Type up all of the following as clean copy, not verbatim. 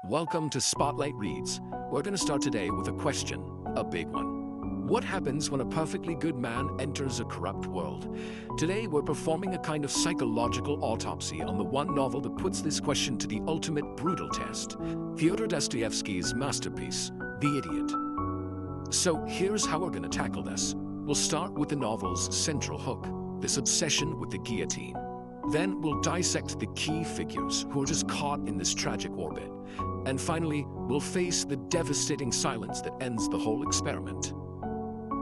Welcome to Spotlight Reads. We're going to start today with a question, a big one. What happens when a perfectly good man enters a corrupt world? Today, we're performing a kind of psychological autopsy on the one novel that puts this question to the ultimate brutal test, Fyodor Dostoevsky's masterpiece, The Idiot. So here's how we're going to tackle this. We'll start with the novel's central hook, this obsession with the guillotine. Then we'll dissect the key figures who are just caught in this tragic orbit. And finally, we'll face the devastating silence that ends the whole experiment.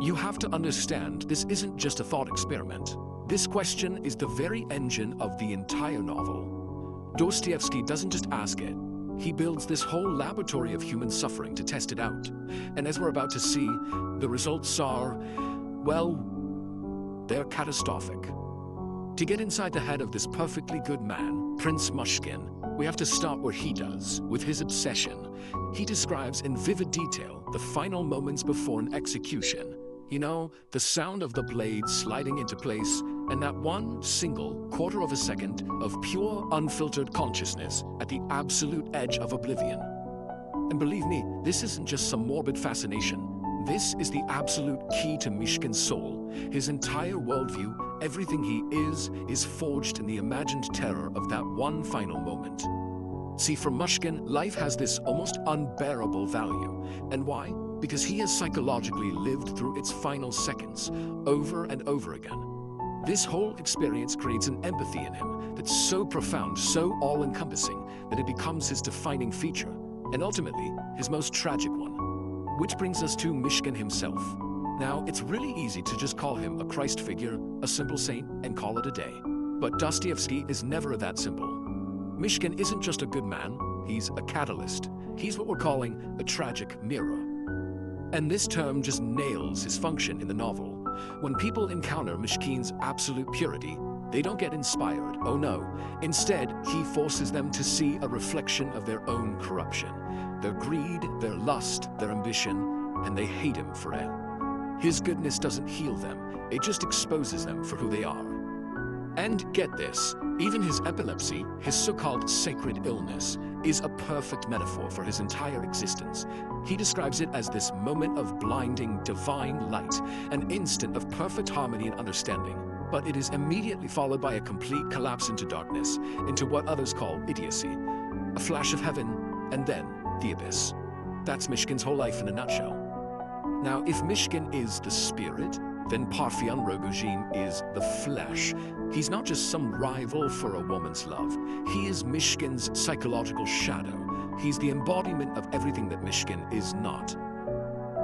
You have to understand, this isn't just a thought experiment. This question is the very engine of the entire novel. Dostoevsky doesn't just ask it. He builds this whole laboratory of human suffering to test it out. And as we're about to see, the results are, well, they're catastrophic. To get inside the head of this perfectly good man, Prince Myshkin, we have to start where he does, with his obsession. He describes in vivid detail the final moments before an execution. You know, the sound of the blade sliding into place, and that one single quarter of a second of pure, unfiltered consciousness at the absolute edge of oblivion. And believe me, this isn't just some morbid fascination. This is the absolute key to Myshkin's soul. His entire worldview, everything he is forged in the imagined terror of that one final moment. See, for Myshkin, life has this almost unbearable value. And why? Because he has psychologically lived through its final seconds, over and over again. This whole experience creates an empathy in him that's so profound, so all-encompassing, that it becomes his defining feature, and ultimately, his most tragic one. Which brings us to Myshkin himself. Now, it's really easy to just call him a Christ figure, a simple saint, and call it a day. But Dostoevsky is never that simple. Myshkin isn't just a good man, he's a catalyst. He's what we're calling a tragic mirror. And this term just nails his function in the novel. When people encounter Myshkin's absolute purity, they don't get inspired, oh no. Instead, he forces them to see a reflection of their own corruption. Their greed, their lust, their ambition, and they hate him for it. His goodness doesn't heal them, it just exposes them for who they are. And get this, even his epilepsy, his so-called sacred illness, is a perfect metaphor for his entire existence. He describes it as this moment of blinding, divine light, an instant of perfect harmony and understanding. But it is immediately followed by a complete collapse into darkness, into what others call idiocy. A flash of heaven, and then the abyss. That's Myshkin's whole life in a nutshell. Now, if Myshkin is the spirit, then Parfyan Rogojin is the flesh. He's not just some rival for a woman's love. He is Myshkin's psychological shadow. He's the embodiment of everything that Myshkin is not.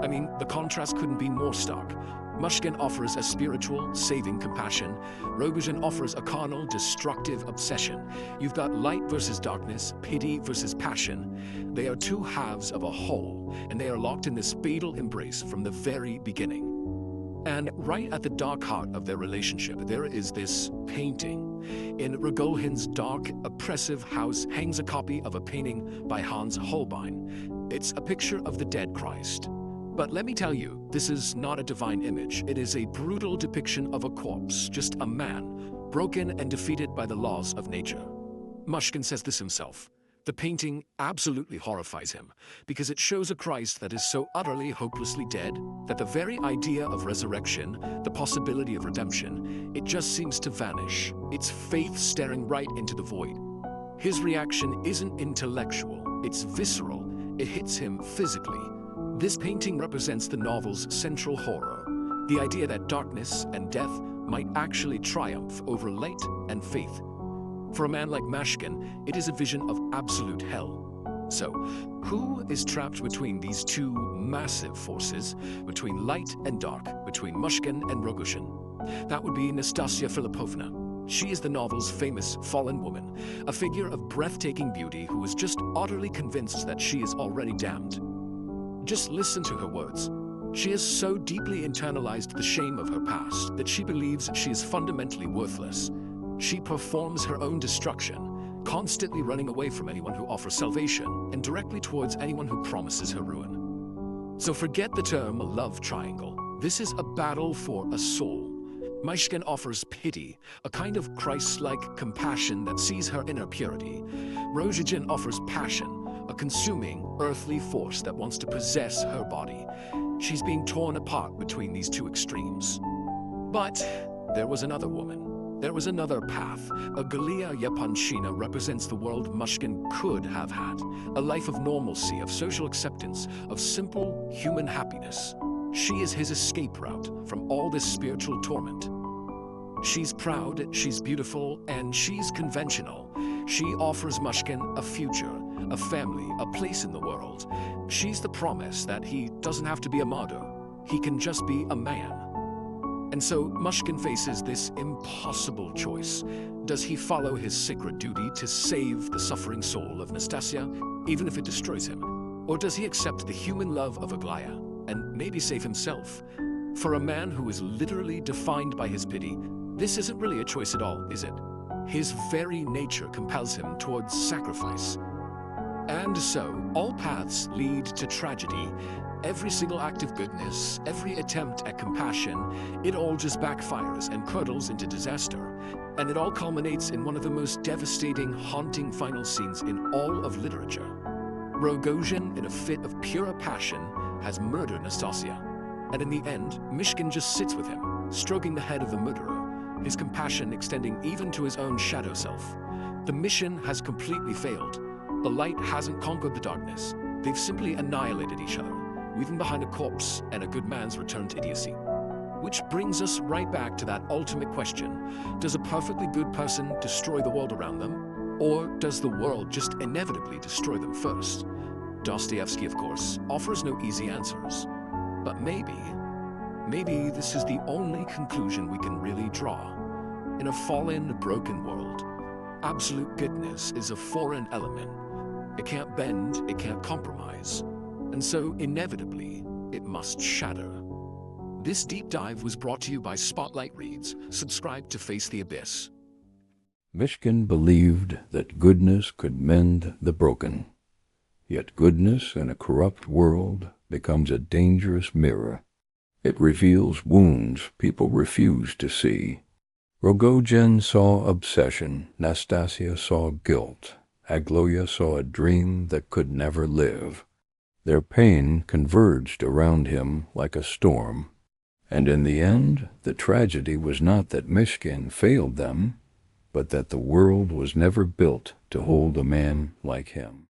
I mean, the contrast couldn't be more stark. Myshkin offers a spiritual, saving compassion. Rogojin offers a carnal, destructive obsession. You've got light versus darkness, pity versus passion. They are two halves of a whole, and they are locked in this fatal embrace from the very beginning. And right at the dark heart of their relationship, there is this painting. In Rogojin's dark, oppressive house hangs a copy of a painting by Hans Holbein. It's a picture of the dead Christ. But let me tell you, this is not a divine image. It is a brutal depiction of a corpse, just a man, broken and defeated by the laws of nature. Myshkin says this himself. The painting absolutely horrifies him, because it shows a Christ that is so utterly hopelessly dead that the very idea of resurrection, the possibility of redemption, it just seems to vanish. It's faith staring right into the void. His reaction isn't intellectual, it's visceral. It hits him physically. This painting represents the novel's central horror, the idea that darkness and death might actually triumph over light and faith. For a man like Myshkin, it is a vision of absolute hell. So, who is trapped between these two massive forces, between light and dark, between Myshkin and Rogojin? That would be Nastasya Filipovna. She is the novel's famous fallen woman, a figure of breathtaking beauty who is just utterly convinced that she is already damned. Just listen to her words. She has so deeply internalized the shame of her past that she believes she is fundamentally worthless. She performs her own destruction, constantly running away from anyone who offers salvation and directly towards anyone who promises her ruin. So forget the term love triangle. This is a battle for a soul. Myshkin offers pity, a kind of Christ-like compassion that sees her inner purity. Rogojin offers passion, a consuming, earthly force that wants to possess her body. She's being torn apart between these two extremes. But there was another woman. There was another path. Aglaya Yapanchina represents the world Myshkin could have had. A life of normalcy, of social acceptance, of simple human happiness. She is his escape route from all this spiritual torment. She's proud, she's beautiful, and she's conventional. She offers Myshkin a future, a family, a place in the world. She's the promise that he doesn't have to be a martyr. He can just be a man. And so Myshkin faces this impossible choice. Does he follow his sacred duty to save the suffering soul of Nastasya, even if it destroys him? Or does he accept the human love of Aglaya and maybe save himself? For a man who is literally defined by his pity, this isn't really a choice at all, is it? His very nature compels him towards sacrifice. And so, all paths lead to tragedy. Every single act of goodness, every attempt at compassion, it all just backfires and curdles into disaster. And it all culminates in one of the most devastating, haunting final scenes in all of literature. Rogojin, in a fit of pure passion, has murdered Nastasya. And in the end, Myshkin just sits with him, stroking the head of the murderer, his compassion extending even to his own shadow self. The mission has completely failed. The light hasn't conquered the darkness. They've simply annihilated each other, leaving behind a corpse and a good man's return to idiocy. Which brings us right back to that ultimate question. Does a perfectly good person destroy the world around them? Or does the world just inevitably destroy them first? Dostoevsky, of course, offers no easy answers. But maybe this is the only conclusion we can really draw. In a fallen, broken world, absolute goodness is a foreign element. It can't bend, it can't compromise. And so, inevitably, it must shatter. This deep dive was brought to you by Spotlight Reads. Subscribe to Face the Abyss. Myshkin believed that goodness could mend the broken. Yet goodness in a corrupt world becomes a dangerous mirror. It reveals wounds people refuse to see. Rogojin saw obsession, Nastasya saw guilt, Aglaya saw a dream that could never live. Their pain converged around him like a storm. And in the end, the tragedy was not that Myshkin failed them, but that the world was never built to hold a man like him.